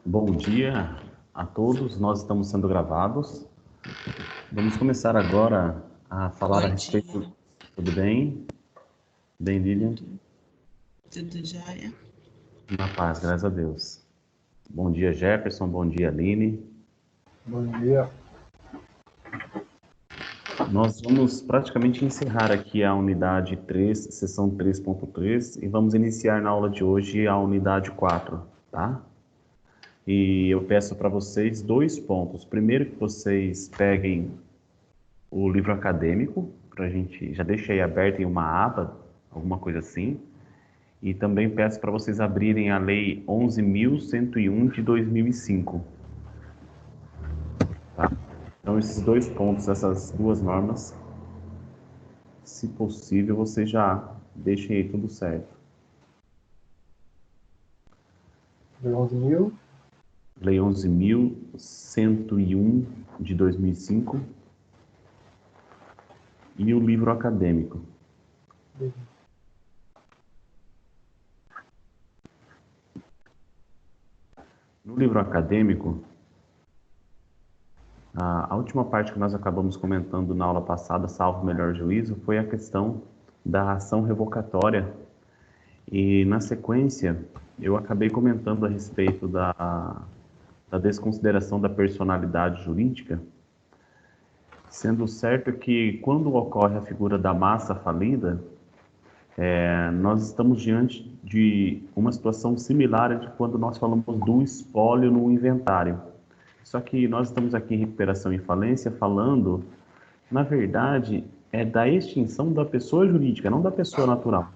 Bom dia a todos, nós estamos sendo gravados. Vamos começar agora a falar a Bom respeito. dia, Tudo bem? Bem, Lilian? tudo jóia? Na paz, graças a Deus. Bom dia, Jefferson. Bom dia, Aline. Bom dia. Nós vamos praticamente encerrar aqui a unidade 3, sessão 3.3, e vamos iniciar na aula de hoje a unidade 4, tá? E eu peço para vocês 2 pontos. Primeiro, que vocês peguem o livro acadêmico, para a gente, já deixa aí aberto em uma aba, alguma coisa assim. E também peço para vocês abrirem a Lei 11.101 de 2005. Tá? Então, esses 2 pontos, essas 2 normas, se possível, vocês já deixem aí tudo certo. Lei 11.000. Lei 11.101 de 2005 e o livro acadêmico. No livro acadêmico, a última parte que nós acabamos comentando na aula passada, salvo o melhor juízo, foi a questão da ação revocatória. E, na sequência, eu acabei comentando a respeito da desconsideração da personalidade jurídica, sendo certo que, quando ocorre a figura da massa falida, nós estamos diante de uma situação similar de quando nós falamos do espólio no inventário. Só que nós estamos aqui em recuperação e falência falando, na verdade, é da extinção da pessoa jurídica, não da pessoa natural.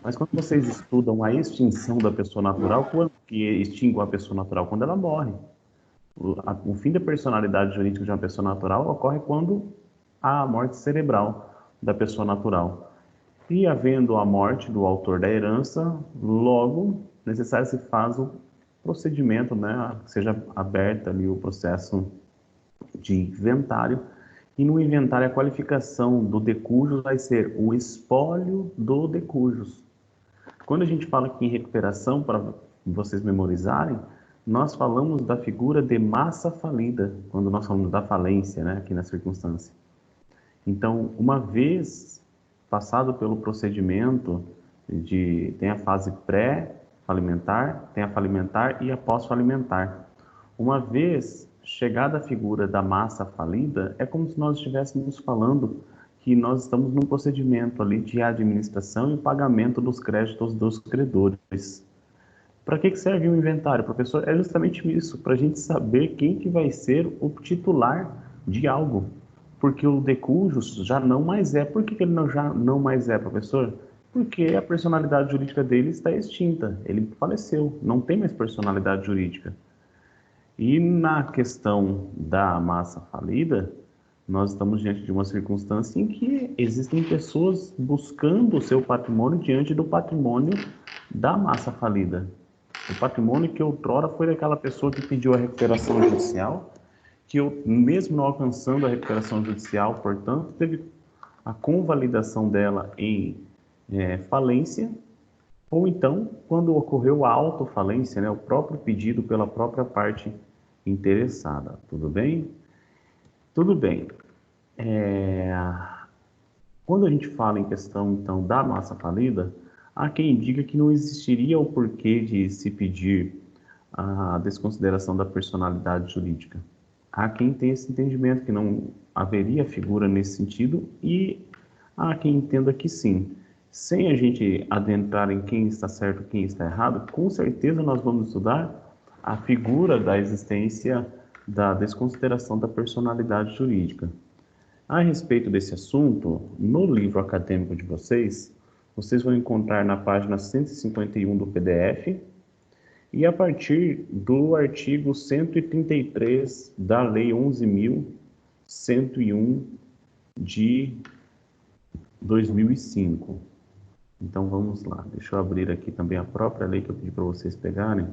Mas quando vocês estudam a extinção da pessoa natural, quando que extingue a pessoa natural? Quando ela morre. O fim da personalidade jurídica de uma pessoa natural ocorre quando há a morte cerebral da pessoa natural. E havendo a morte do autor da herança, logo necessário se faz o procedimento, né, seja aberto ali o processo de inventário, e no inventário a qualificação do de cujus vai ser o espólio do de cujus. Quando a gente fala aqui em recuperação, para vocês memorizarem, nós falamos da figura de massa falida, quando nós falamos da falência, né, aqui na circunstância. Então, uma vez passado pelo procedimento tem a fase pré-falimentar, tem a falimentar e a pós-falimentar. Uma vez chegada a figura da massa falida, é como se nós estivéssemos falando que nós estamos num procedimento ali de administração e pagamento dos créditos dos credores. Para que serve o inventário, professor? É justamente isso, para a gente saber quem que vai ser o titular de algo. Porque o de cujus já não mais é. Por que ele já não mais é, professor? Porque a personalidade jurídica dele está extinta. Ele faleceu, não tem mais personalidade jurídica. E na questão da massa falida, nós estamos diante de uma circunstância em que existem pessoas buscando o seu patrimônio diante do patrimônio da massa falida. O patrimônio que outrora foi daquela pessoa que pediu a recuperação judicial, que mesmo não alcançando a recuperação judicial, portanto, teve a convalidação dela em falência, ou então, quando ocorreu a autofalência, né, o próprio pedido pela própria parte interessada. Tudo bem? Tudo bem. Quando a gente fala em questão, então, da massa falida, há quem diga que não existiria o porquê de se pedir a desconsideração da personalidade jurídica. Há quem tenha esse entendimento que não haveria figura nesse sentido e há quem entenda que sim. Sem a gente adentrar em quem está certo e quem está errado, com certeza nós vamos estudar a figura da existência da desconsideração da personalidade jurídica. A respeito desse assunto, no livro acadêmico de vocês, vocês vão encontrar na página 151 do PDF e a partir do artigo 133 da Lei 11.101 de 2005. Então vamos lá, deixa eu abrir aqui também a própria lei que eu pedi para vocês pegarem.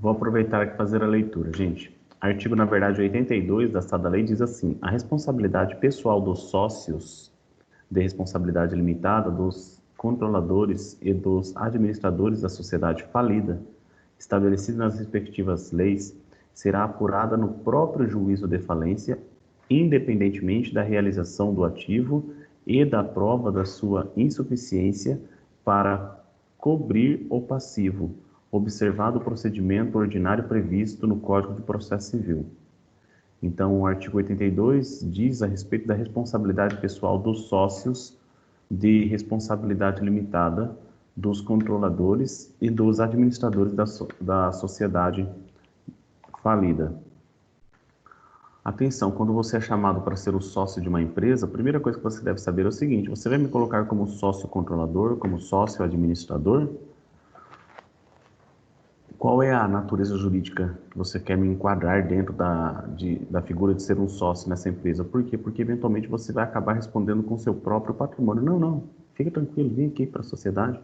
Vou aproveitar aqui e fazer a leitura, gente. Artigo, na verdade, 82 da citada lei diz assim: a responsabilidade pessoal dos sócios de responsabilidade limitada, dos controladores e dos administradores da sociedade falida, estabelecida nas respectivas leis, será apurada no próprio juízo de falência, independentemente da realização do ativo e da prova da sua insuficiência para cobrir o passivo, observado o procedimento ordinário previsto no Código de Processo Civil. Então, o artigo 82 diz a respeito da responsabilidade pessoal dos sócios de responsabilidade limitada, dos controladores e dos administradores da sociedade falida. Atenção, quando você é chamado para ser o sócio de uma empresa, a primeira coisa que você deve saber é o seguinte: você vai me colocar como sócio controlador, como sócio administrador? Qual é a natureza jurídica que você quer me enquadrar dentro da figura de ser um sócio nessa empresa? Por quê? Porque eventualmente você vai acabar respondendo com seu próprio patrimônio. Não, fica tranquilo, vem aqui para a sociedade.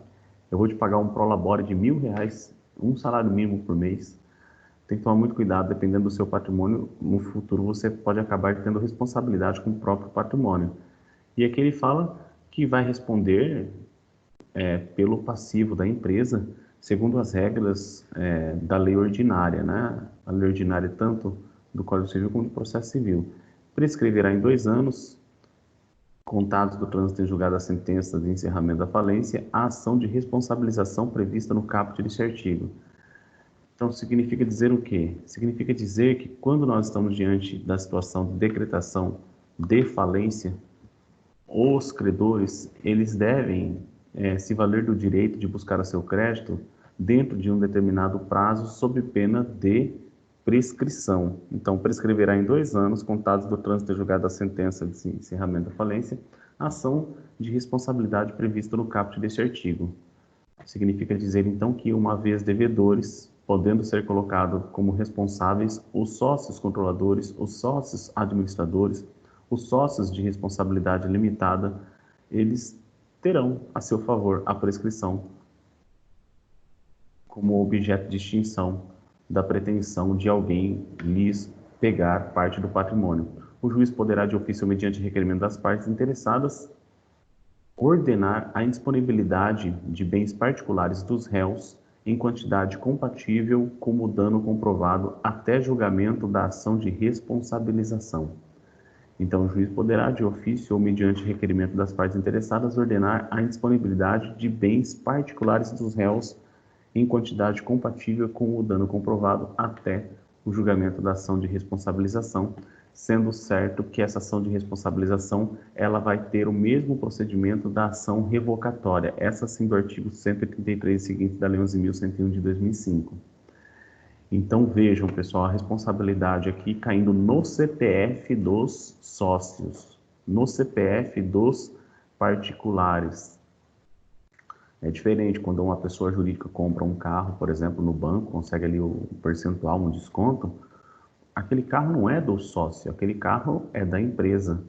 Eu vou te pagar um prolabore de R$1.000, um salário mínimo por mês. Tem que tomar muito cuidado, dependendo do seu patrimônio, no futuro você pode acabar tendo responsabilidade com o próprio patrimônio. E aqui ele fala que vai responder pelo passivo da empresa, segundo as regras da lei ordinária, né? A lei ordinária tanto do Código Civil como do Processo Civil. Prescreverá em 2 anos, contados do trânsito em julgado da sentença de encerramento da falência, a ação de responsabilização prevista no caput deste artigo. Então, significa dizer o quê? Significa dizer que quando nós estamos diante da situação de decretação de falência, os credores, eles devem se valer do direito de buscar a seu crédito dentro de um determinado prazo, sob pena de prescrição. Então, prescreverá em 2 anos, contados do trânsito em julgado da sentença de encerramento da falência, a ação de responsabilidade prevista no caput deste artigo. Significa dizer, então, que uma vez devedores, podendo ser colocados como responsáveis os sócios controladores, os sócios administradores, os sócios de responsabilidade limitada, eles terão a seu favor a prescrição como objeto de extinção da pretensão de alguém lhes pegar parte do patrimônio. O juiz poderá, de ofício mediante requerimento das partes interessadas, ordenar a indisponibilidade de bens particulares dos réus em quantidade compatível com o dano comprovado até julgamento da ação de responsabilização. Então, o juiz poderá, de ofício ou mediante requerimento das partes interessadas, ordenar a indisponibilidade de bens particulares dos réus em quantidade compatível com o dano comprovado até o julgamento da ação de responsabilização, sendo certo que essa ação de responsabilização ela vai ter o mesmo procedimento da ação revocatória, essa sim do artigo 133 seguinte da Lei 11.101 de 2005. Então vejam, pessoal, a responsabilidade aqui caindo no CPF dos sócios, no CPF dos particulares. É diferente quando uma pessoa jurídica compra um carro, por exemplo, no banco, consegue ali um percentual, um desconto. Aquele carro não é do sócio, aquele carro é da empresa.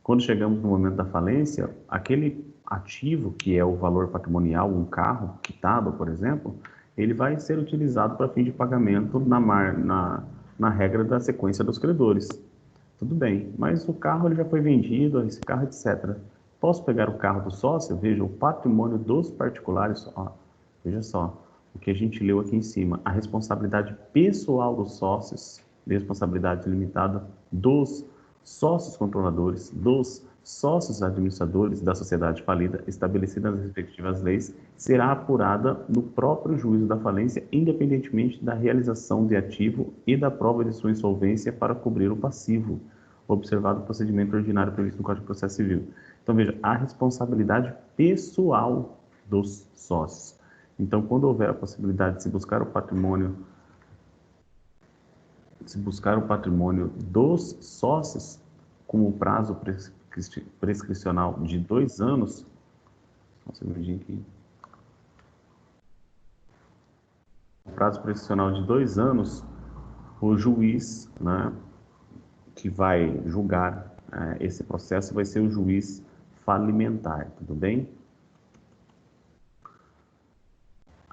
Quando chegamos no momento da falência, aquele ativo que é o valor patrimonial, um carro quitado, por exemplo, ele vai ser utilizado para fim de pagamento na regra da sequência dos credores. Tudo bem, mas o carro ele já foi vendido, esse carro, etc. Posso pegar o carro do sócio? Veja, o patrimônio dos particulares, ó, veja só, o que a gente leu aqui em cima, a responsabilidade pessoal dos sócios, responsabilidade limitada dos sócios controladores, dos sócios administradores da sociedade falida, estabelecida nas respectivas leis, será apurada no próprio juízo da falência, independentemente da realização de ativo e da prova de sua insolvência para cobrir o passivo, observado o procedimento ordinário previsto no Código de Processo Civil. Então, veja, a responsabilidade pessoal dos sócios. Então, quando houver a possibilidade de se buscar o patrimônio dos sócios com o prazo prescricional de 2 anos, um segundinho aqui. O prazo prescricional de 2 anos, o juiz, né, que vai julgar esse processo vai ser o juiz falimentar, tudo bem?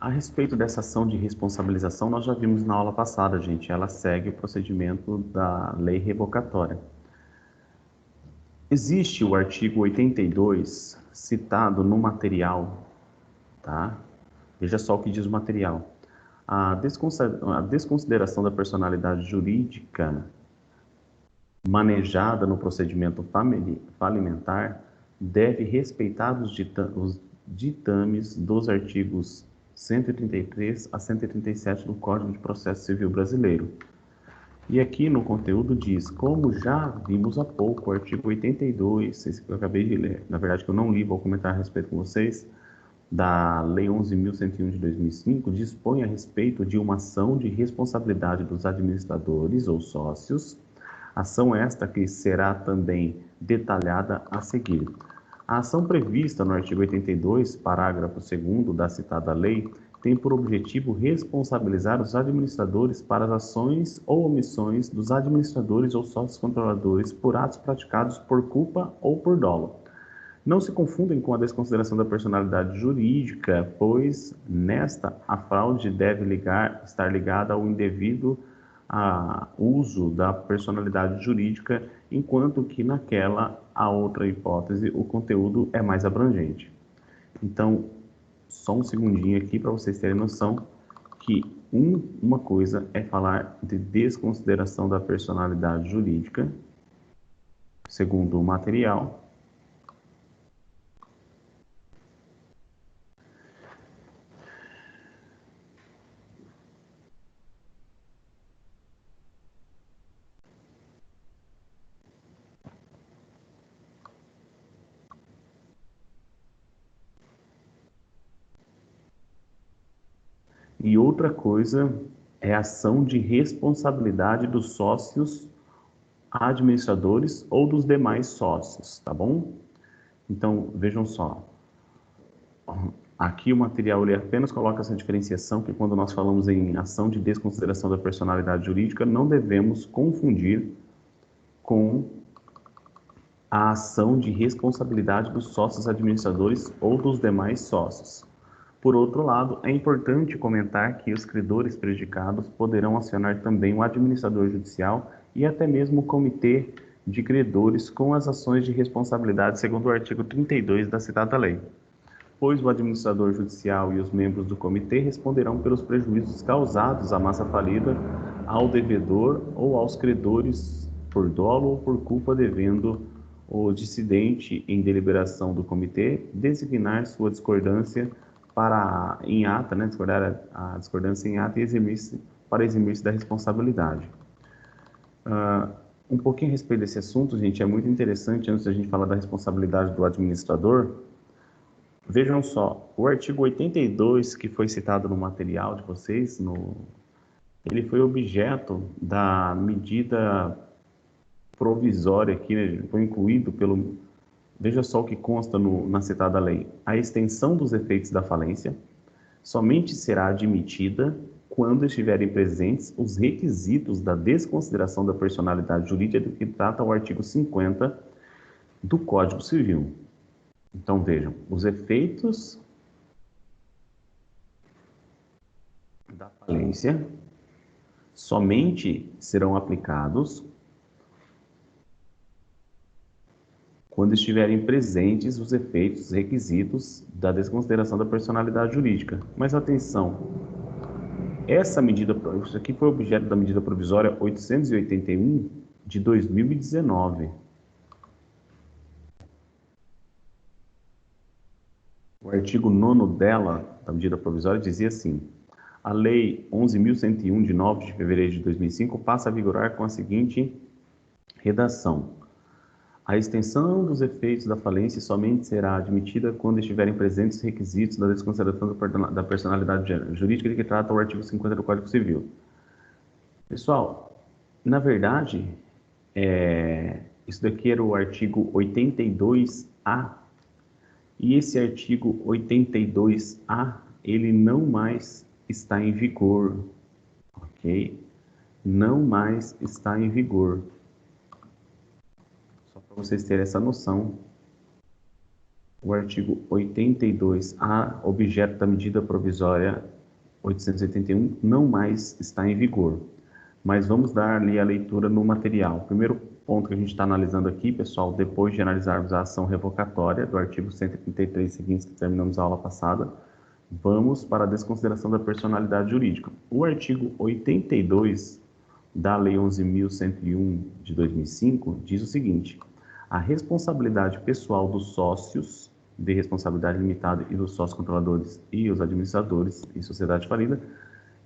A respeito dessa ação de responsabilização, nós já vimos na aula passada, gente. Ela segue o procedimento da lei revocatória. Existe o artigo 82 citado no material, tá? Veja só o que diz o material. A desconsideração da personalidade jurídica manejada no procedimento falimentar deve respeitar os ditames dos artigos 133 a 137 do Código de Processo Civil Brasileiro. E aqui no conteúdo diz, como já vimos há pouco, o artigo 82, esse que eu acabei de ler, na verdade que eu não li, vou comentar a respeito com vocês, da Lei 11.101 de 2005, dispõe a respeito de uma ação de responsabilidade dos administradores ou sócios, ação esta que será também detalhada a seguir. A ação prevista no artigo 82, parágrafo 2º da citada lei, tem por objetivo responsabilizar os administradores para as ações ou omissões dos administradores ou sócios controladores por atos praticados por culpa ou por dolo. Não se confundem com a desconsideração da personalidade jurídica, pois nesta a fraude deve estar ligada ao indevido uso da personalidade jurídica, enquanto que naquela, a outra hipótese, o conteúdo é mais abrangente. Então, só um segundinho aqui para vocês terem noção que uma coisa é falar de desconsideração da personalidade jurídica, segundo o material, e outra coisa é a ação de responsabilidade dos sócios administradores ou dos demais sócios, tá bom? Então, vejam só. Aqui o material ele apenas coloca essa diferenciação que quando nós falamos em ação de desconsideração da personalidade jurídica, não devemos confundir com a ação de responsabilidade dos sócios administradores ou dos demais sócios. Por outro lado, é importante comentar que os credores prejudicados poderão acionar também o administrador judicial e até mesmo o comitê de credores com as ações de responsabilidade segundo o artigo 32 da citada lei, pois o administrador judicial e os membros do comitê responderão pelos prejuízos causados à massa falida ao devedor ou aos credores por dolo ou por culpa, devendo o dissidente, em deliberação do comitê, designar sua discordância em ata, discordar a discordância em ata e eximir-se da responsabilidade. Um pouquinho a respeito desse assunto, gente, é muito interessante, antes da gente falar da responsabilidade do administrador, vejam só, o artigo 82, que foi citado no material de vocês, ele foi objeto da medida provisória aqui, né, foi incluído pelo... Veja só o que consta na citada lei. A extensão dos efeitos da falência somente será admitida quando estiverem presentes os requisitos da desconsideração da personalidade jurídica do que trata o artigo 50 do Código Civil. Então, vejam, os efeitos da falência somente serão aplicados quando estiverem presentes os efeitos, os requisitos da desconsideração da personalidade jurídica. Mas atenção, essa medida, isso aqui foi objeto da medida provisória 881 de 2019. O artigo 9º dela, da medida provisória, dizia assim: a Lei 11.101, de 9 de fevereiro de 2005, passa a vigorar com a seguinte redação: a extensão dos efeitos da falência somente será admitida quando estiverem presentes os requisitos da desconsideração da personalidade jurídica de que trata o artigo 50 do Código Civil. Pessoal, na verdade, isso daqui era o artigo 82A, e esse artigo 82A, ele não mais está em vigor, ok? Não mais está em vigor. Para vocês terem essa noção, o artigo 82A, objeto da medida provisória 881 não mais está em vigor. Mas vamos dar ali a leitura no material. O primeiro ponto que a gente está analisando aqui, pessoal, depois de analisarmos a ação revocatória do artigo 133 seguintes que terminamos a aula passada, vamos para a desconsideração da personalidade jurídica. O artigo 82 da Lei 11.101 de 2005 diz o seguinte: a responsabilidade pessoal dos sócios de responsabilidade limitada e dos sócios controladores e os administradores em sociedade falida,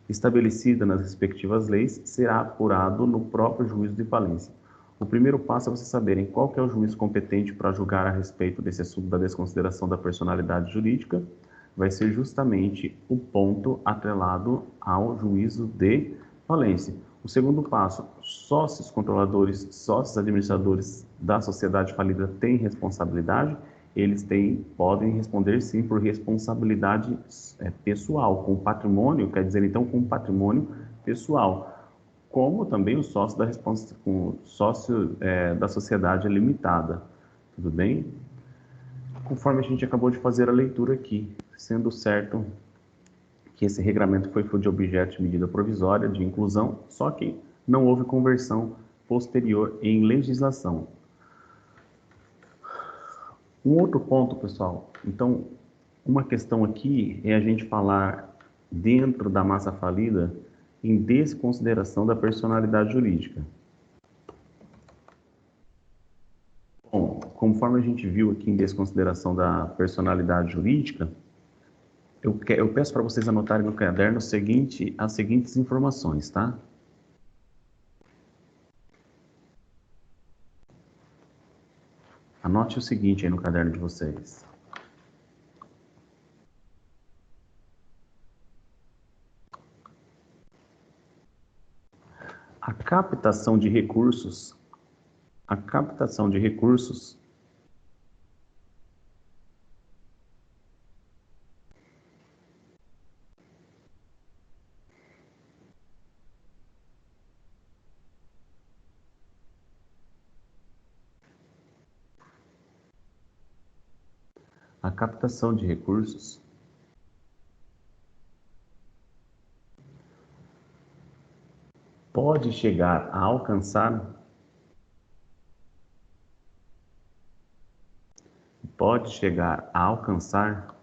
estabelecida nas respectivas leis, será apurado no próprio juízo de falência. O primeiro passo é vocês saberem qual que é o juízo competente para julgar a respeito desse assunto da desconsideração da personalidade jurídica. Vai ser justamente o ponto atrelado ao juízo de falência. O segundo passo, sócios controladores, sócios administradores da sociedade falida têm responsabilidade? Eles podem responder sim por responsabilidade pessoal, com patrimônio, quer dizer então com patrimônio pessoal, como também o sócio da sociedade limitada, tudo bem? Conforme a gente acabou de fazer a leitura aqui, sendo certo que esse regramento foi de objeto de medida provisória de inclusão, só que não houve conversão posterior em legislação. Um outro ponto, pessoal, então, uma questão aqui é a gente falar dentro da massa falida em desconsideração da personalidade jurídica. Bom, conforme a gente viu aqui em desconsideração da personalidade jurídica, eu peço para vocês anotarem no caderno as seguintes informações, tá? Anote o seguinte aí no caderno de vocês. A captação de recursos pode chegar a alcançar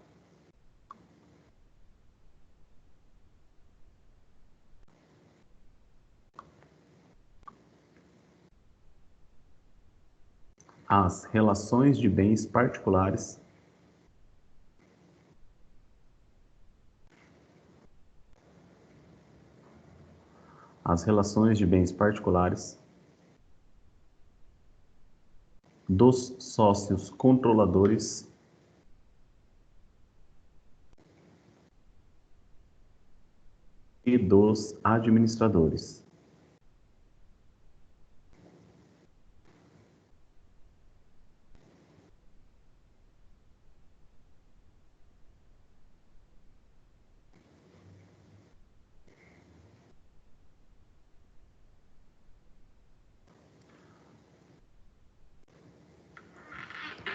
as relações de bens particulares dos sócios controladores e dos administradores.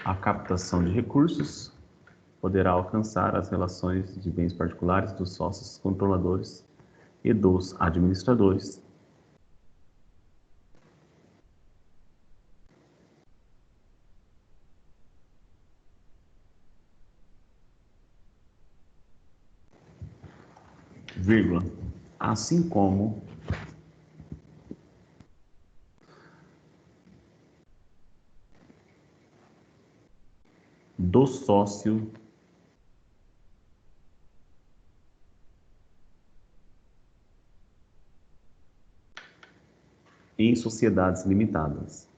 A captação de recursos poderá alcançar as relações de bens particulares dos sócios controladores e dos administradores. Vírgula, assim como do sócio em sociedades limitadas.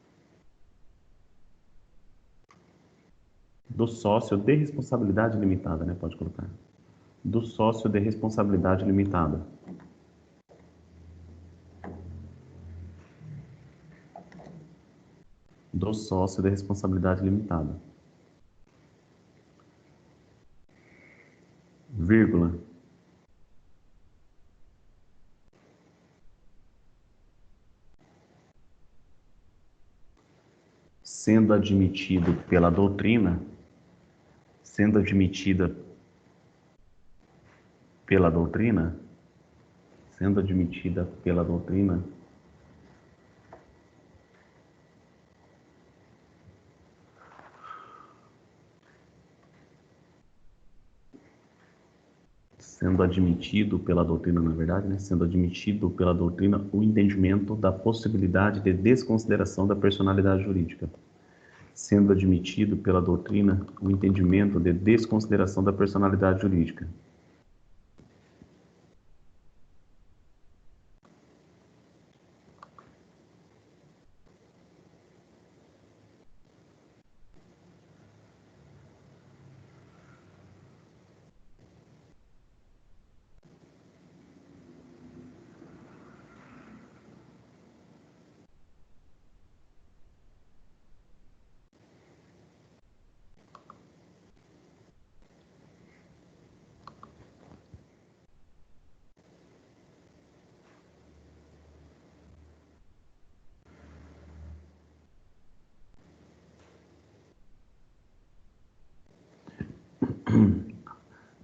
Do sócio de responsabilidade limitada, né? Pode colocar. Do sócio de responsabilidade limitada. Do sócio de responsabilidade limitada. Vírgula. Sendo admitido pela doutrina, sendo admitida pela doutrina, sendo admitida pela doutrina, sendo admitido pela doutrina, na verdade, né? Sendo admitido pela doutrina o entendimento da possibilidade de desconsideração da personalidade jurídica. Sendo admitido pela doutrina o entendimento de desconsideração da personalidade jurídica.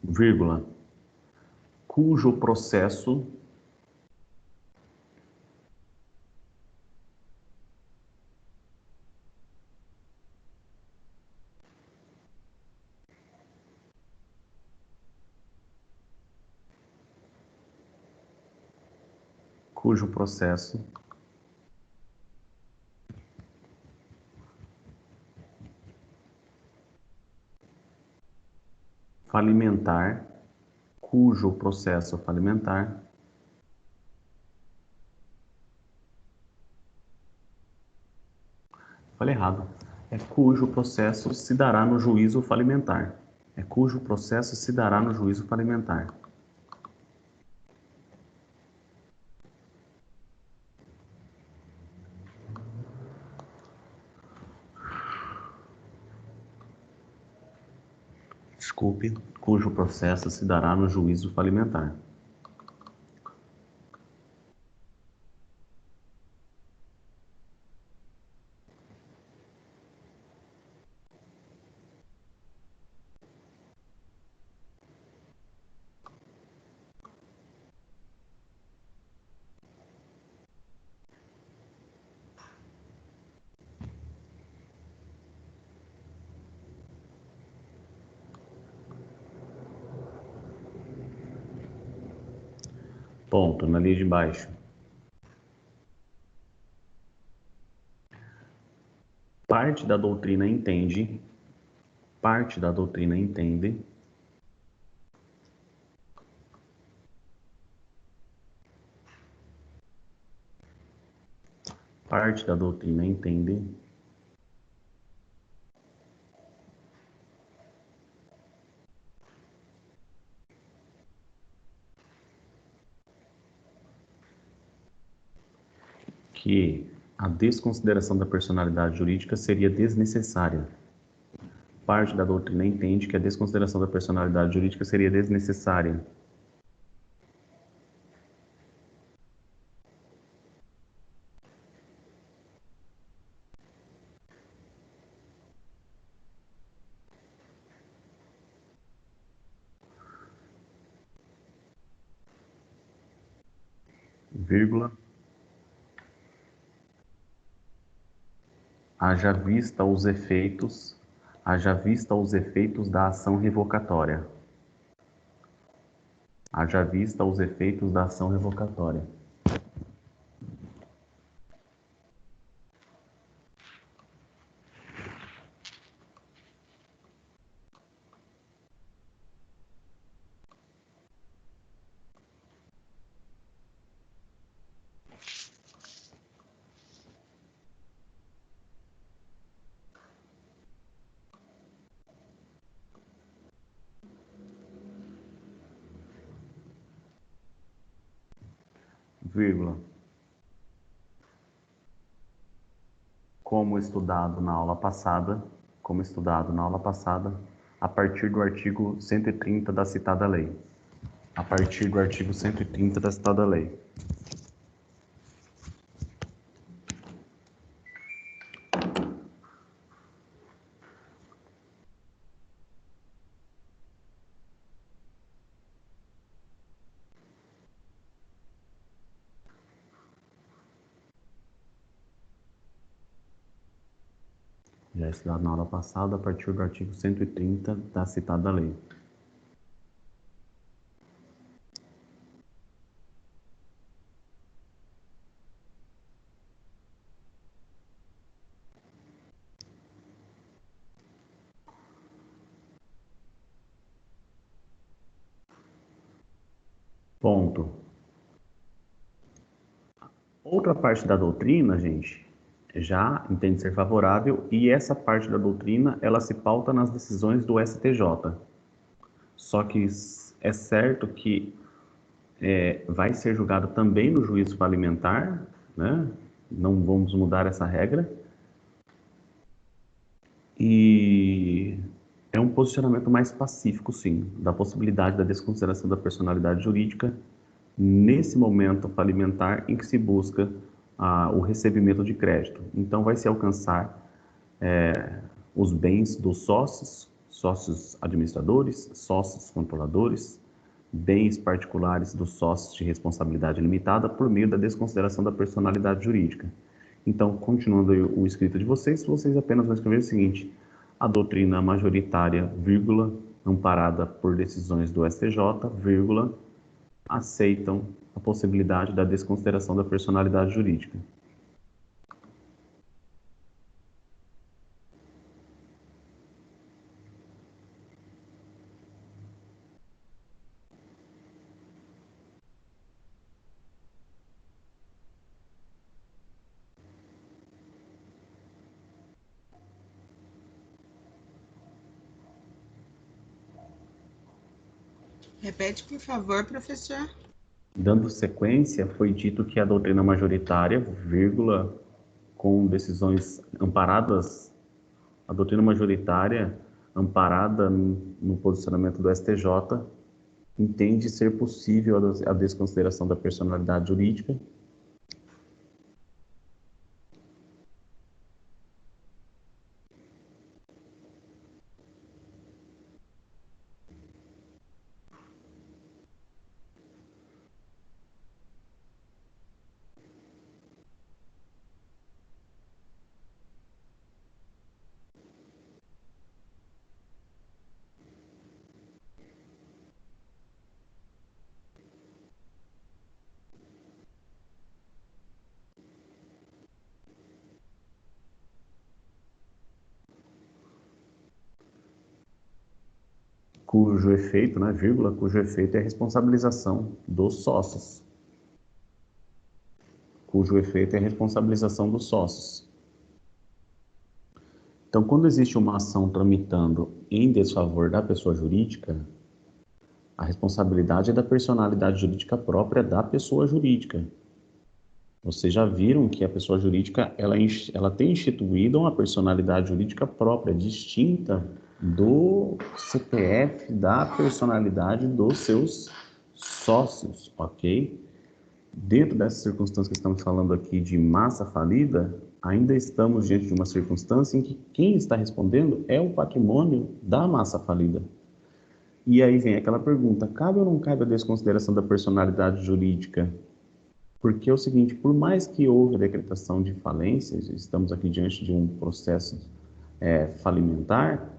Vírgula, cujo processo falimentar, cujo processo falimentar falei errado. É cujo processo se dará no juízo falimentar. É cujo processo se dará no juízo falimentar. Desculpe, cujo processo se dará no juízo falimentar. Ponto, na linha de baixo. Parte da doutrina entende, parte da doutrina entende, parte da doutrina entende que a desconsideração da personalidade jurídica seria desnecessária. Parte da doutrina entende que a desconsideração da personalidade jurídica seria desnecessária. Vírgula, haja vista os efeitos da ação revocatória. Haja vista os efeitos da ação revocatória. Vírgula, como estudado na aula passada, a partir do artigo 130 da citada lei. A partir do artigo 130 da citada lei. já estudado na aula passada, a partir do artigo 130 da citada lei. Ponto. Outra parte da doutrina, gente, já entende ser favorável, e essa parte da doutrina, ela se pauta nas decisões do STJ. Só que é certo que vai ser julgado também no juízo falimentar, né? Não vamos mudar essa regra. E é um posicionamento mais pacífico, sim, da possibilidade da desconsideração da personalidade jurídica nesse momento falimentar em que se busca o recebimento de crédito. Então, vai se alcançar os bens dos sócios, sócios administradores, sócios controladores, bens particulares dos sócios de responsabilidade limitada por meio da desconsideração da personalidade jurídica. Então, continuando o escrito de vocês apenas vão escrever o seguinte: a doutrina majoritária, vírgula, amparada por decisões do STJ, vírgula, aceitam a possibilidade da desconsideração da personalidade jurídica. Repete, por favor, professor. Dando sequência, foi dito que a doutrina majoritária, vírgula, com decisões amparadas, a doutrina majoritária amparada no posicionamento do STJ, entende ser possível a desconsideração da personalidade jurídica. Cujo efeito, né, vírgula, cujo efeito é a responsabilização dos sócios. Cujo efeito é a responsabilização dos sócios. Então, quando existe uma ação tramitando em desfavor da pessoa jurídica, a responsabilidade é da personalidade jurídica própria da pessoa jurídica. Vocês já viram que a pessoa jurídica ela tem instituído uma personalidade jurídica própria, distinta do CPF, da personalidade dos seus sócios, ok? Dentro dessas circunstâncias que estamos falando aqui de massa falida, ainda estamos diante de uma circunstância em que quem está respondendo é o patrimônio da massa falida. E aí vem aquela pergunta: cabe ou não cabe a desconsideração da personalidade jurídica? Porque é o seguinte, por mais que houve a decretação de falência, estamos aqui diante de um processo falimentar,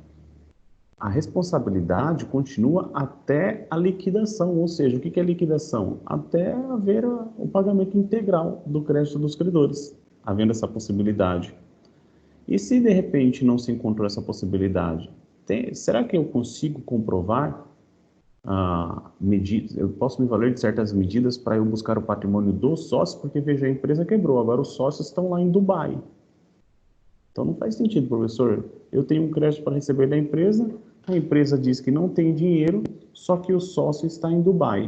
a responsabilidade continua até a liquidação, ou seja, o que é liquidação? Até haver o pagamento integral do crédito dos credores, havendo essa possibilidade. E se de repente não se encontrou essa possibilidade, será que eu consigo comprovar medidas? Eu posso me valer de certas medidas para eu buscar o patrimônio dos sócios, porque veja, a empresa quebrou, agora os sócios estão lá em Dubai. Então não faz sentido, professor. Eu tenho um crédito para receber da empresa, a empresa diz que não tem dinheiro, só que o sócio está em Dubai.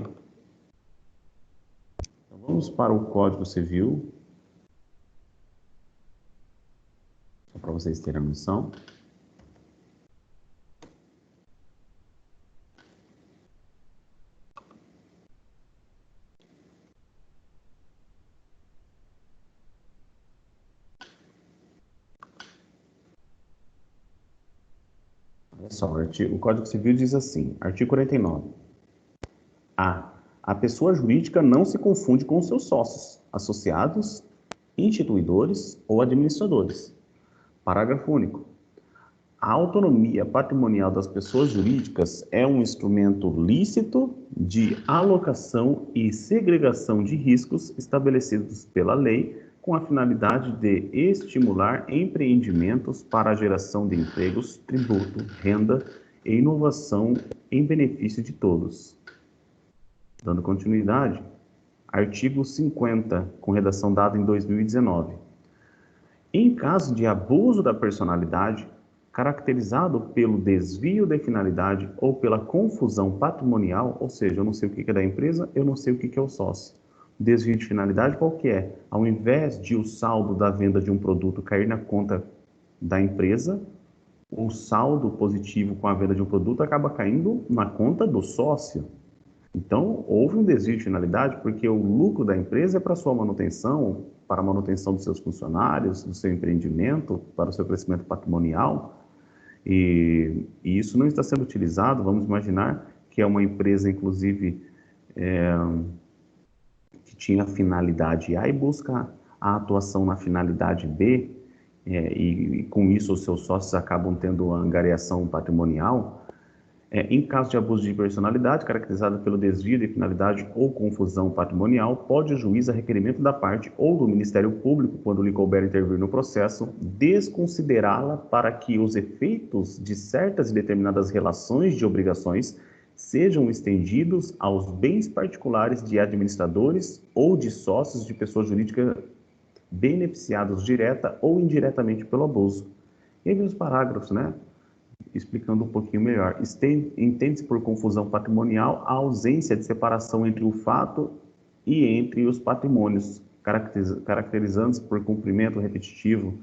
Então, vamos para o Código Civil, só para vocês terem a noção. Olha só, o Código Civil diz assim, artigo 49. A pessoa jurídica não se confunde com seus sócios, associados, instituidores ou administradores. Parágrafo único. A autonomia patrimonial das pessoas jurídicas é um instrumento lícito de alocação e segregação de riscos estabelecidos pela lei com a finalidade de estimular empreendimentos para a geração de empregos, tributo, renda e inovação em benefício de todos. Dando continuidade, artigo 50, com redação dada em 2019. Em caso de abuso da personalidade, caracterizado pelo desvio de finalidade ou pela confusão patrimonial, ou seja, eu não sei o que é da empresa, eu não sei o que é o sócio. Desvio de finalidade qual que é? Ao invés de o saldo da venda de um produto cair na conta da empresa, o saldo positivo com a venda de um produto acaba caindo na conta do sócio. Então, houve um desvio de finalidade porque o lucro da empresa é para sua manutenção, para a manutenção dos seus funcionários, do seu empreendimento, para o seu crescimento patrimonial. E isso não está sendo utilizado, vamos imaginar que é uma empresa, inclusive, que tinha a finalidade A e busca a atuação na finalidade B, e com isso os seus sócios acabam tendo uma angariação patrimonial. Em caso de abuso de personalidade, caracterizado pelo desvio de finalidade ou confusão patrimonial, pode o juiz, a requerimento da parte ou do Ministério Público, quando lhe couber intervir no processo, desconsiderá-la para que os efeitos de certas e determinadas relações de obrigações sejam estendidos aos bens particulares de administradores ou de sócios de pessoa jurídica beneficiados direta ou indiretamente pelo abuso. E aí vem os parágrafos, né? Explicando um pouquinho melhor. Entende-se por confusão patrimonial a ausência de separação entre o fato e entre os patrimônios, caracterizando-se por cumprimento repetitivo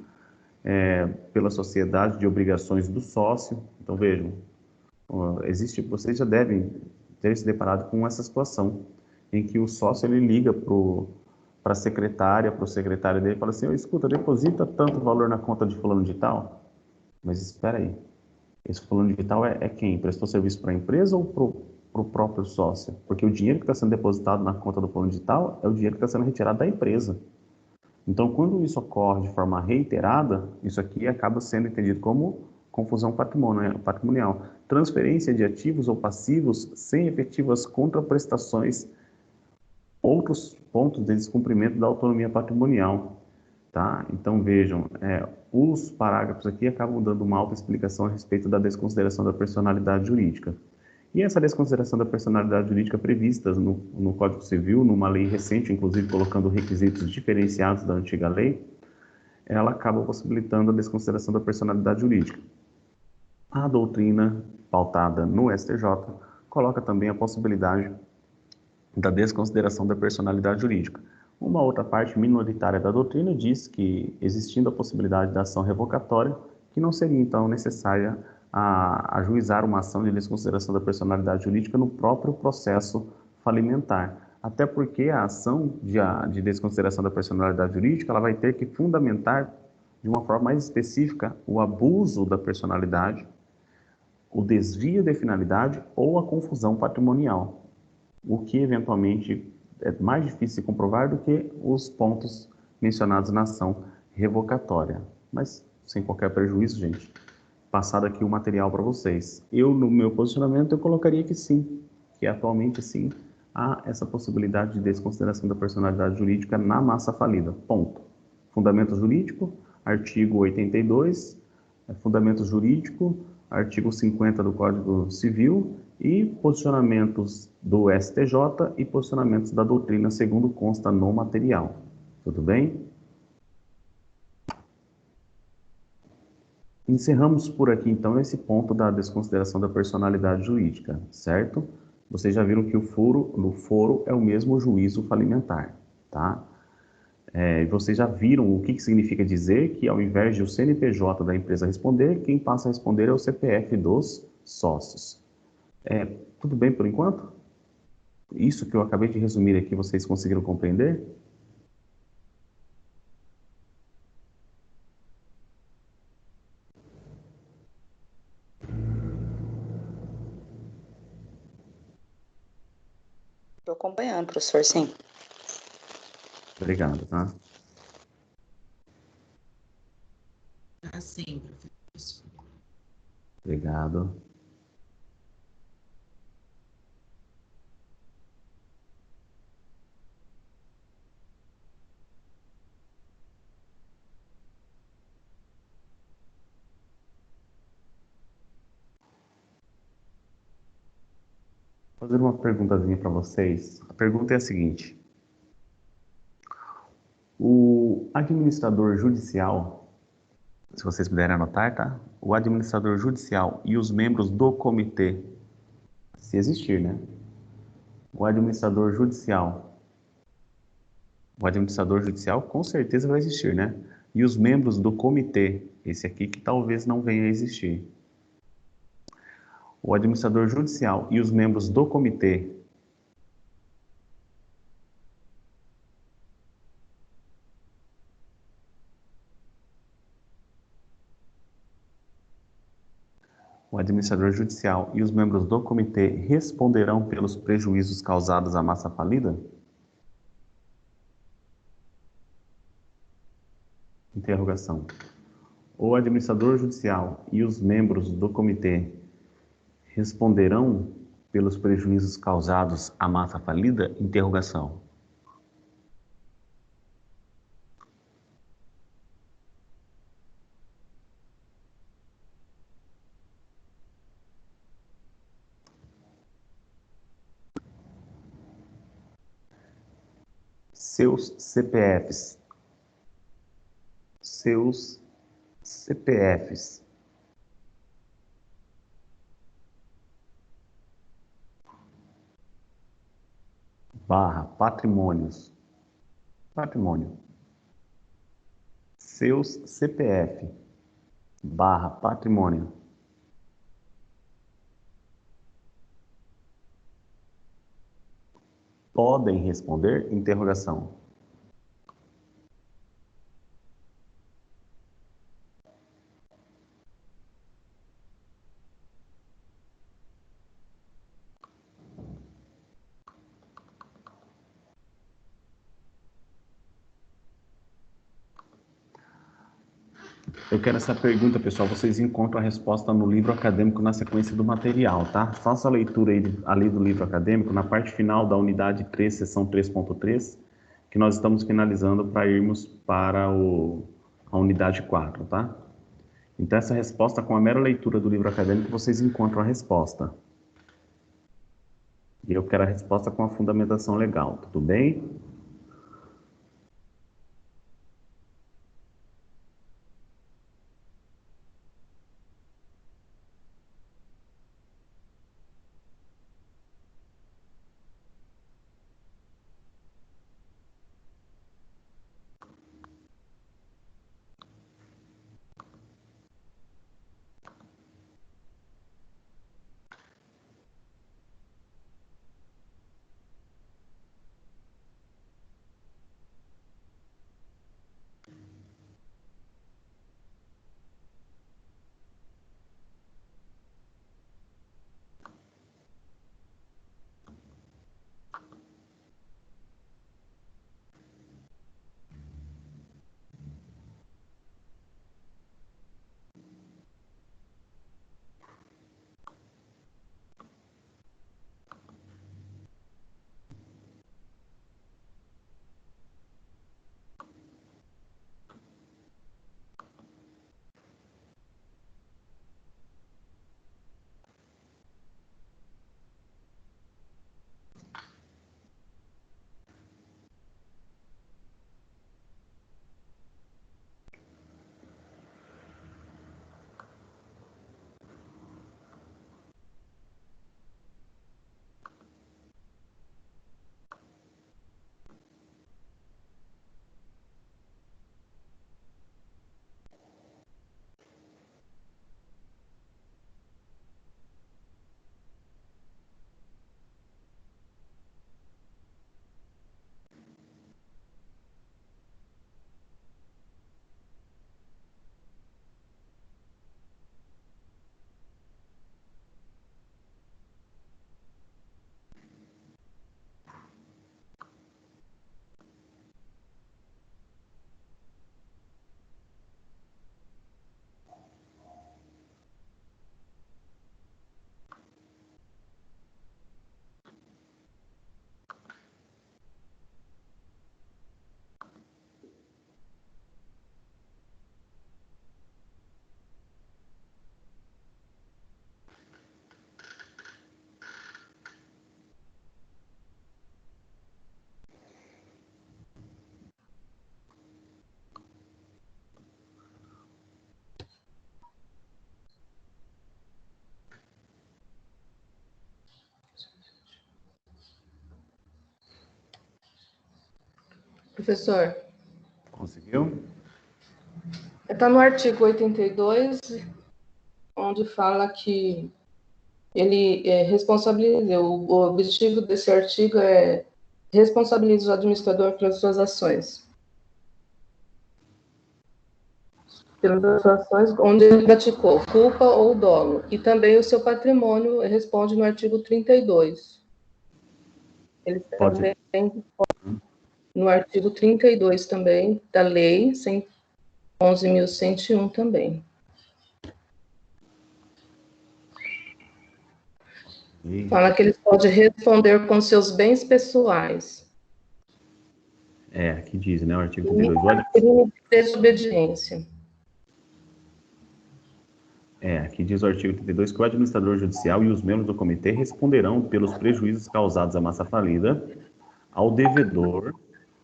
pela sociedade de obrigações do sócio. Então, vejam, vocês já devem ter se deparado com essa situação, em que o sócio ele liga para a secretária, para o secretário dele, e fala assim: oh, escuta, deposita tanto valor na conta de fulano de tal. Mas espera aí, esse fulano de tal é quem? Prestou serviço para a empresa ou para o próprio sócio? Porque o dinheiro que está sendo depositado na conta do fulano de tal é o dinheiro que está sendo retirado da empresa. Então, quando isso ocorre de forma reiterada, isso aqui acaba sendo entendido como confusão patrimonial. Transferência de ativos ou passivos sem efetivas contraprestações, outros pontos de descumprimento da autonomia patrimonial. Tá? Então, vejam, os parágrafos aqui acabam dando uma alta explicação a respeito da desconsideração da personalidade jurídica. E essa desconsideração da personalidade jurídica prevista no Código Civil, numa lei recente, inclusive colocando requisitos diferenciados da antiga lei, ela acaba possibilitando a desconsideração da personalidade jurídica. A doutrina pautada no STJ coloca também a possibilidade da desconsideração da personalidade jurídica. Uma outra parte minoritária da doutrina diz que, existindo a possibilidade da ação revocatória, que não seria então necessária ajuizar uma ação de desconsideração da personalidade jurídica no próprio processo falimentar. Até porque a ação de desconsideração da personalidade jurídica ela vai ter que fundamentar de uma forma mais específica o abuso da personalidade, o desvio de finalidade ou a confusão patrimonial, o que eventualmente é mais difícil de comprovar do que os pontos mencionados na ação revocatória. Mas, sem qualquer prejuízo, gente, passado aqui o material para vocês. Eu, no meu posicionamento, eu colocaria que sim, que atualmente sim, há essa possibilidade de desconsideração da personalidade jurídica na massa falida. Ponto. Fundamento jurídico, artigo 82, fundamento jurídico, artigo 50 do Código Civil e posicionamentos do STJ e posicionamentos da doutrina segundo consta no material. Tudo bem? Encerramos por aqui, então, esse ponto da desconsideração da personalidade jurídica, certo? Vocês já viram que o foro é o mesmo juízo falimentar, tá? Vocês já viram o que significa dizer que, ao invés de o CNPJ da empresa responder, quem passa a responder é o CPF dos sócios. Tudo bem por enquanto? Isso que eu acabei de resumir aqui, vocês conseguiram compreender? Estou acompanhando, professor, sim. Obrigado, tá? Assim, professor. Obrigado. Vou fazer uma perguntazinha para vocês. A pergunta é a seguinte: o administrador judicial, se vocês puderem anotar, tá? O administrador judicial e os membros do comitê, se existir, né? O administrador judicial. O administrador judicial com certeza vai existir, né? E os membros do comitê, esse aqui que talvez não venha a existir. O administrador judicial e os membros do comitê. O administrador judicial e os membros do comitê responderão pelos prejuízos causados à massa falida? Interrogação. O administrador judicial e os membros do comitê responderão pelos prejuízos causados à massa falida? Interrogação. Seus CPFs. Seus CPFs. Barra patrimônios. Patrimônio. Seus CPF. Barra patrimônio. Podem responder? Interrogação. Eu quero essa pergunta, pessoal. Vocês encontram a resposta no livro acadêmico na sequência do material, tá? Faça a leitura aí ali do livro acadêmico, na parte final da unidade 3, seção 3.3, que nós estamos finalizando para irmos para a unidade 4, tá? Então, essa resposta, com a mera leitura do livro acadêmico, vocês encontram a resposta. E eu quero a resposta com a fundamentação legal, tudo bem? Professor, Conseguiu? está no artigo 82, onde fala que ele responsabiliza, o objetivo desse artigo é responsabilizar o administrador pelas suas ações. Pelas suas ações onde ele praticou culpa ou dolo. E também o seu patrimônio responde no artigo 32. Ele Pode. também, no artigo 32 também, da lei 11.101 também. Fala que ele pode responder com seus bens pessoais. Aqui diz, né, o artigo 32. Crime de desobediência. Aqui diz o artigo 32 que o administrador judicial e os membros do comitê responderão pelos prejuízos causados à massa falida, ao devedor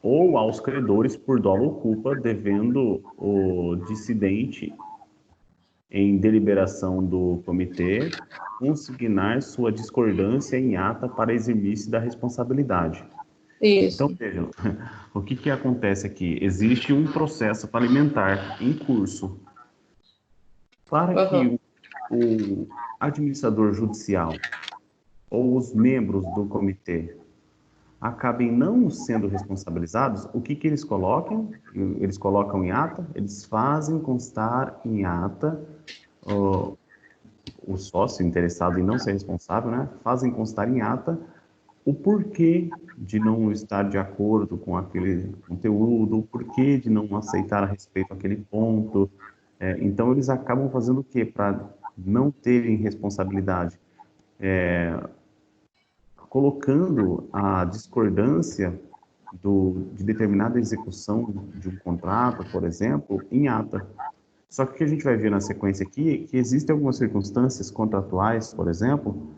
ou aos credores por dolo ou culpa, devendo o dissidente, em deliberação do comitê, consignar sua discordância em ata para eximir-se da responsabilidade. Isso. Então, vejam, o que acontece aqui? Existe um processo falimentar em curso. Para que o administrador judicial ou os membros do comitê acabem não sendo responsabilizados, o que eles colocam? Eles colocam em ata, eles fazem constar em ata, o sócio interessado em não ser responsável, né? Fazem constar em ata o porquê de não estar de acordo com aquele conteúdo, o porquê de não aceitar a respeito aquele ponto. Então, eles acabam fazendo o quê? Para não terem responsabilidade? Colocando a discordância de determinada execução de um contrato, por exemplo, em ata. Só que o que a gente vai ver na sequência aqui é que existem algumas circunstâncias contratuais, por exemplo,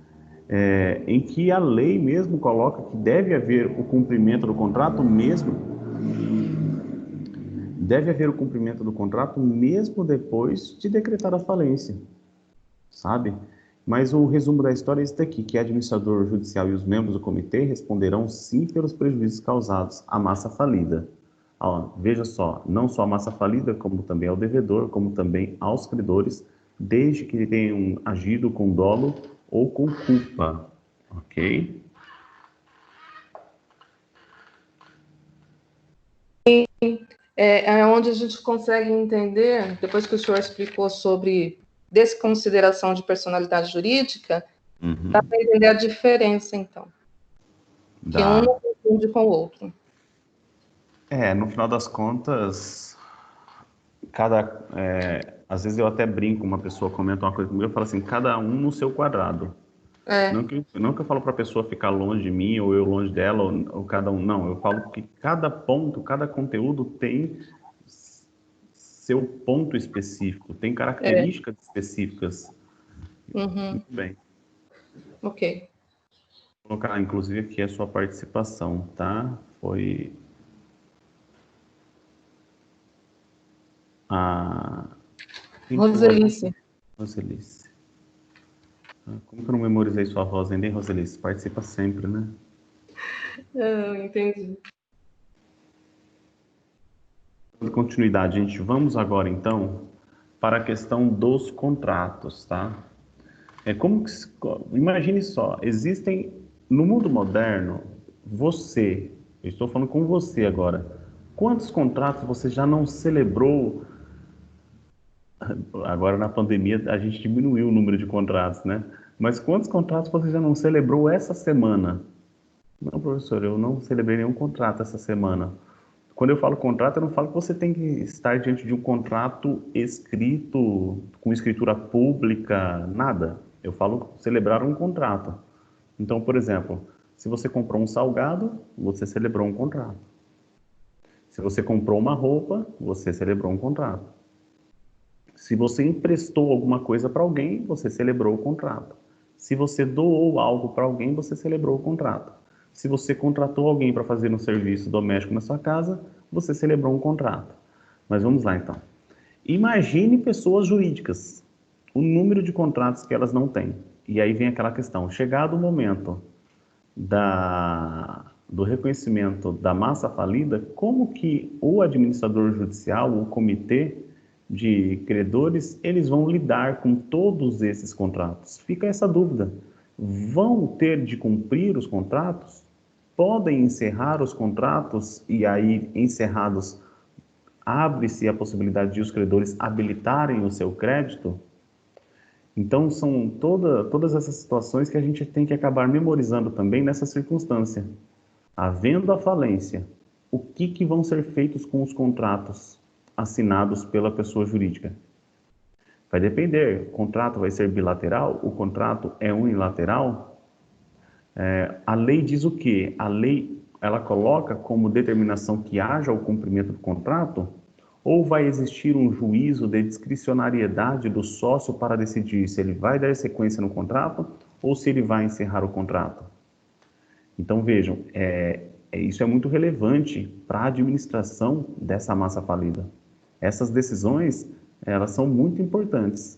em que a lei mesmo coloca que deve haver o cumprimento do contrato mesmo. Deve haver o cumprimento do contrato mesmo depois de decretar a falência, sabe? Mas o resumo da história é esse daqui, que o administrador judicial e os membros do comitê responderão sim pelos prejuízos causados à massa falida. Veja só, não só à massa falida, como também ao devedor, como também aos credores, desde que tenham agido com dolo ou com culpa, ok? É onde a gente consegue entender, depois que o senhor explicou sobre desconsideração de personalidade jurídica, dá para entender a diferença, então. Que um não confunde com o outro. No final das contas, às vezes eu até brinco, uma pessoa comenta uma coisa comigo, eu falo assim, cada um no seu quadrado. Não que eu falo para a pessoa ficar longe de mim, ou eu longe dela, ou cada um. Não, eu falo que cada ponto, cada conteúdo tem seu ponto específico, tem características específicas. Muito bem. Ok. Vou colocar, inclusive, aqui a sua participação, tá? Foi a... Roselice. Roselice. Como que eu não memorizei sua voz ainda, hein, Roselice? Participa sempre, né? Entendi. Dando continuidade, gente, vamos agora, então, para a questão dos contratos, tá? Imagine só, existem, no mundo moderno, eu estou falando com você agora, quantos contratos você já não celebrou? Agora, na pandemia, a gente diminuiu o número de contratos, né? Mas quantos contratos você já não celebrou essa semana? Não, professor, eu não celebrei nenhum contrato essa semana. Quando eu falo contrato, eu não falo que você tem que estar diante de um contrato escrito, com escritura pública, nada. Eu falo celebrar um contrato. Então, por exemplo, se você comprou um salgado, você celebrou um contrato. Se você comprou uma roupa, você celebrou um contrato. Se você emprestou alguma coisa para alguém, você celebrou o contrato. Se você doou algo para alguém, você celebrou o contrato. Se você contratou alguém para fazer um serviço doméstico na sua casa, você celebrou um contrato. Mas vamos lá, então. Imagine pessoas jurídicas, o número de contratos que elas não têm. E aí vem aquela questão, chegado o momento do reconhecimento da massa falida, como que o administrador judicial, o comitê de credores, eles vão lidar com todos esses contratos? Fica essa dúvida. Vão ter de cumprir os contratos? Podem encerrar os contratos e aí, encerrados, abre-se a possibilidade de os credores habilitarem o seu crédito? Então, são todas essas situações que a gente tem que acabar memorizando também nessa circunstância. Havendo a falência, o que vão ser feitos com os contratos assinados pela pessoa jurídica? Vai depender. O contrato vai ser bilateral? O contrato é unilateral? A lei diz o quê? A lei, ela coloca como determinação que haja o cumprimento do contrato? Ou vai existir um juízo de discricionariedade do sócio para decidir se ele vai dar sequência no contrato ou se ele vai encerrar o contrato? Então, vejam, isso é muito relevante para a administração dessa massa falida. Essas decisões, elas são muito importantes.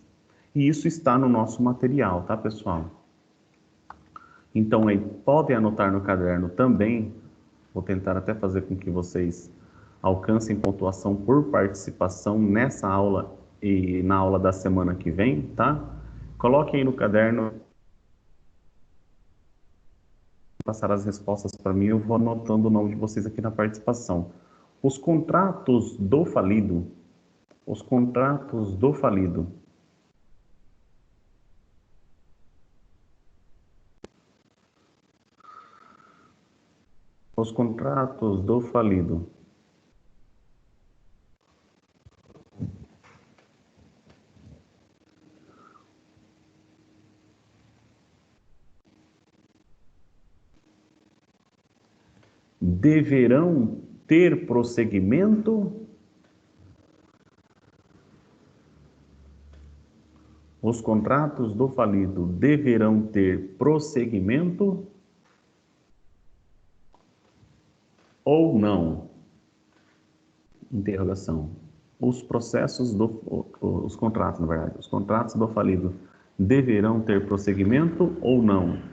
E isso está no nosso material, tá, pessoal? Então, aí, podem anotar no caderno também. Vou tentar até fazer com que vocês alcancem pontuação por participação nessa aula e na aula da semana que vem, tá? Coloquem aí no caderno, passar as respostas para mim, eu vou anotando o nome de vocês aqui na participação. Os contratos do falido. Os contratos do falido. Os contratos do falido. Deverão ter prosseguimento? Os contratos do falido deverão ter prosseguimento ou não? Interrogação. Os contratos, na verdade, os contratos do falido deverão ter prosseguimento ou não?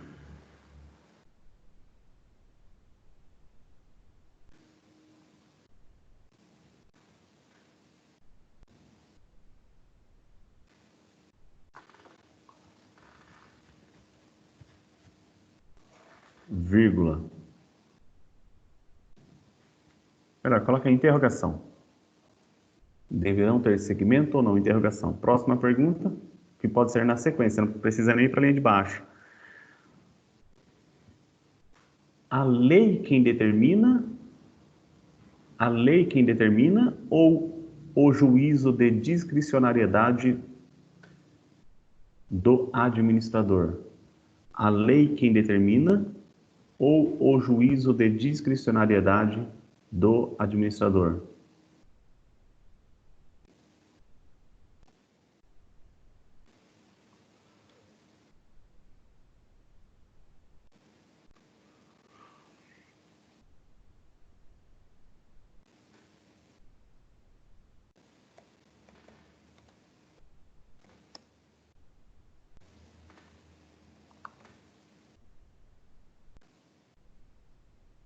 Vírgula. Melhor, coloca a interrogação. Deverão ter segmento ou não? Interrogação. Próxima pergunta, que pode ser na sequência, não precisa nem ir para a linha de baixo. A lei quem determina? A lei quem determina ou o juízo de discricionariedade do administrador? A lei quem determina ou o juízo de discricionariedade do administrador?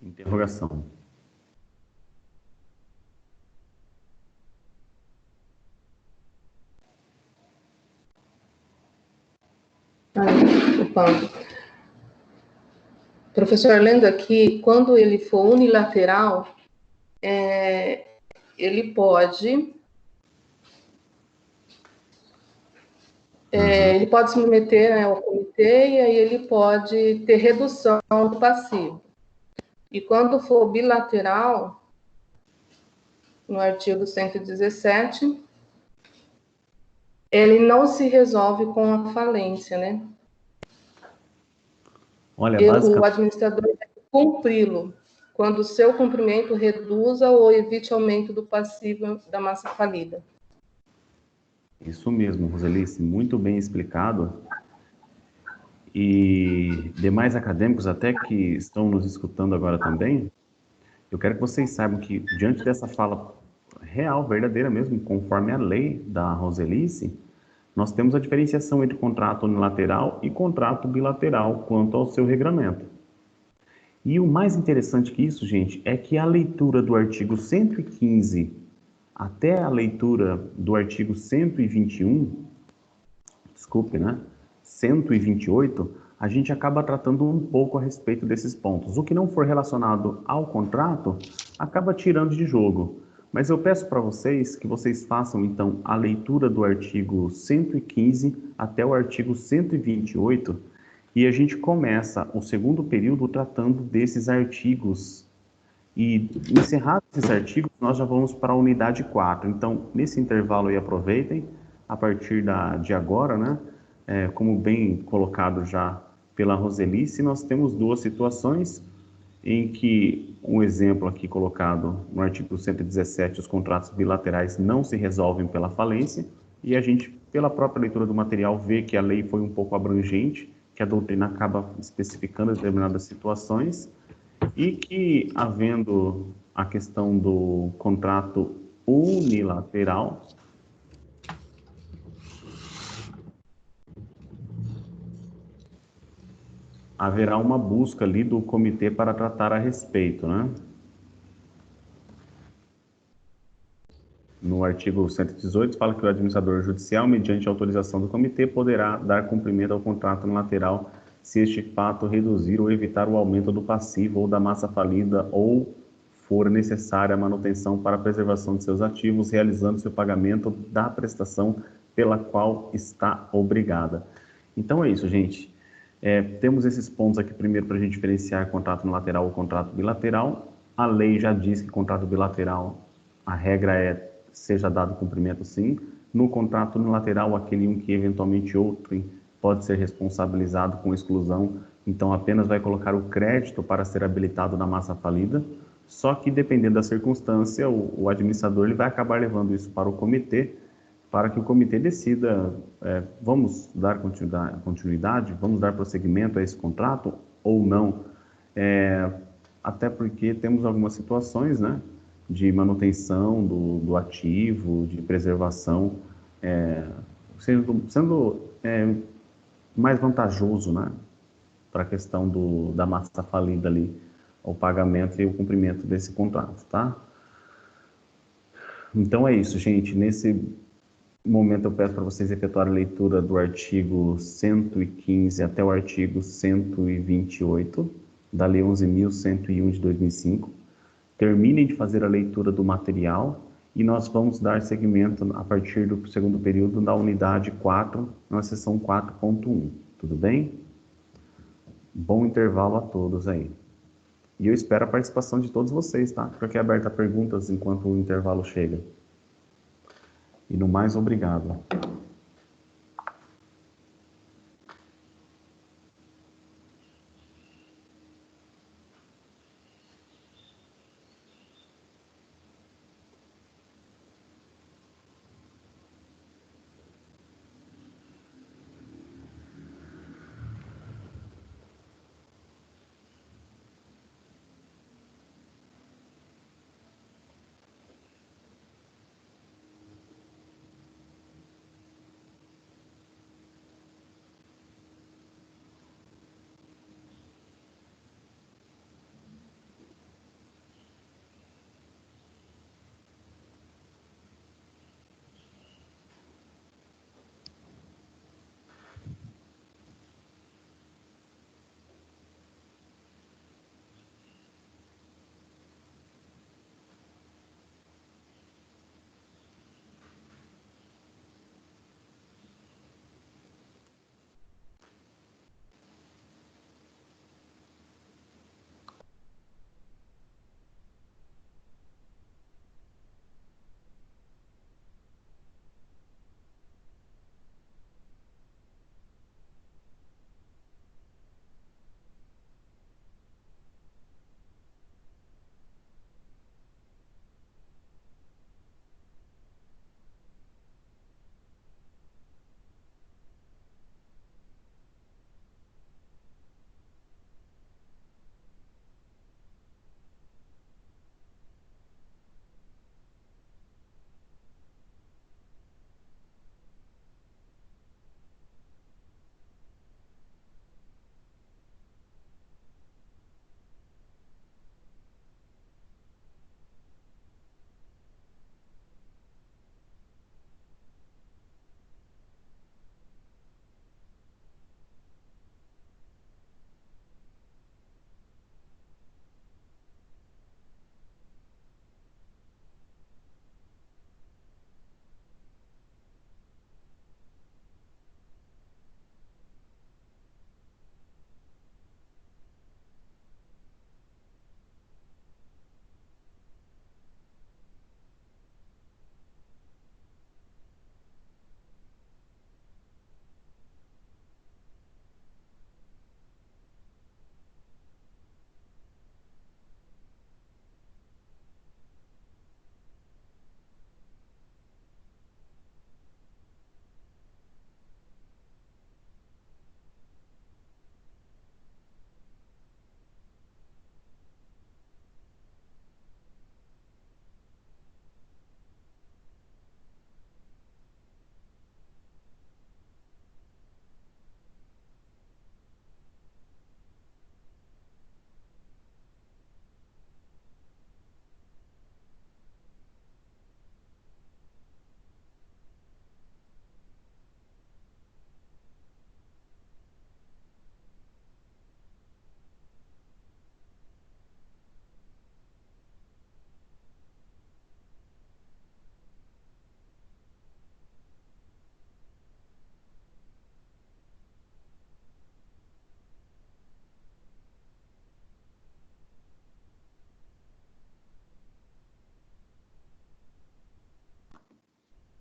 Interrogação. Opa. Professor, lendo aqui, quando ele for unilateral, ele pode se submeter, né, ao comitê e aí ele pode ter redução do passivo. E quando for bilateral, no artigo 117, ele não se resolve com a falência, né? Olha, o administrador deve cumpri-lo quando o seu cumprimento reduza ou evite aumento do passivo da massa falida. Isso mesmo, Roselice, muito bem explicado. E demais acadêmicos até que estão nos escutando agora também, eu quero que vocês saibam que, diante dessa fala real, verdadeira mesmo, conforme a lei da Roselice, nós temos a diferenciação entre contrato unilateral e contrato bilateral quanto ao seu regramento. E o mais interessante que isso, gente, é que a leitura do artigo 115 até a leitura do artigo 121, desculpe, né? 128, a gente acaba tratando um pouco a respeito desses pontos. O que não for relacionado ao contrato, acaba tirando de jogo. Mas eu peço para vocês que vocês façam, então, a leitura do artigo 115 até o artigo 128, e a gente começa o segundo período tratando desses artigos. E, encerrados esses artigos, nós já vamos para a unidade 4. Então, nesse intervalo aí, aproveitem, a partir de agora, né? Como bem colocado já pela Roselice, nós temos duas situações em que, um exemplo aqui colocado no artigo 117, os contratos bilaterais não se resolvem pela falência, e a gente, pela própria leitura do material, vê que a lei foi um pouco abrangente, que a doutrina acaba especificando determinadas situações, e que, havendo a questão do contrato unilateral, haverá uma busca ali do comitê para tratar a respeito, né? No artigo 118, fala que o administrador judicial, mediante autorização do comitê, poderá dar cumprimento ao contrato unilateral se este fato reduzir ou evitar o aumento do passivo ou da massa falida ou for necessária a manutenção para a preservação de seus ativos, realizando-se o pagamento da prestação pela qual está obrigada. Então é isso, gente. Temos esses pontos aqui primeiro para a gente diferenciar contrato unilateral ou contrato bilateral. A lei já diz que contrato bilateral, a regra é seja dado cumprimento sim. No contrato unilateral, aquele em que eventualmente outro pode ser responsabilizado com exclusão, então apenas vai colocar o crédito para ser habilitado na massa falida, só que dependendo da circunstância, o administrador ele vai acabar levando isso para o comitê, para que o comitê decida, vamos dar continuidade, vamos dar prosseguimento a esse contrato ou não, até porque temos algumas situações, né, de manutenção do ativo, de preservação, sendo mais vantajoso, né, para a questão da massa falida ali, o pagamento e o cumprimento desse contrato, tá? Então é isso, gente. Nesse momento eu peço para vocês efetuarem a leitura do artigo 115 até o artigo 128 da Lei 11.101 de 2005. Terminem de fazer a leitura do material e nós vamos dar seguimento a partir do segundo período da unidade 4, na seção 4.1. Tudo bem? Bom intervalo a todos aí. E eu espero a participação de todos vocês, tá? Fica aqui aberta a perguntas enquanto o intervalo chega. E no mais, obrigado.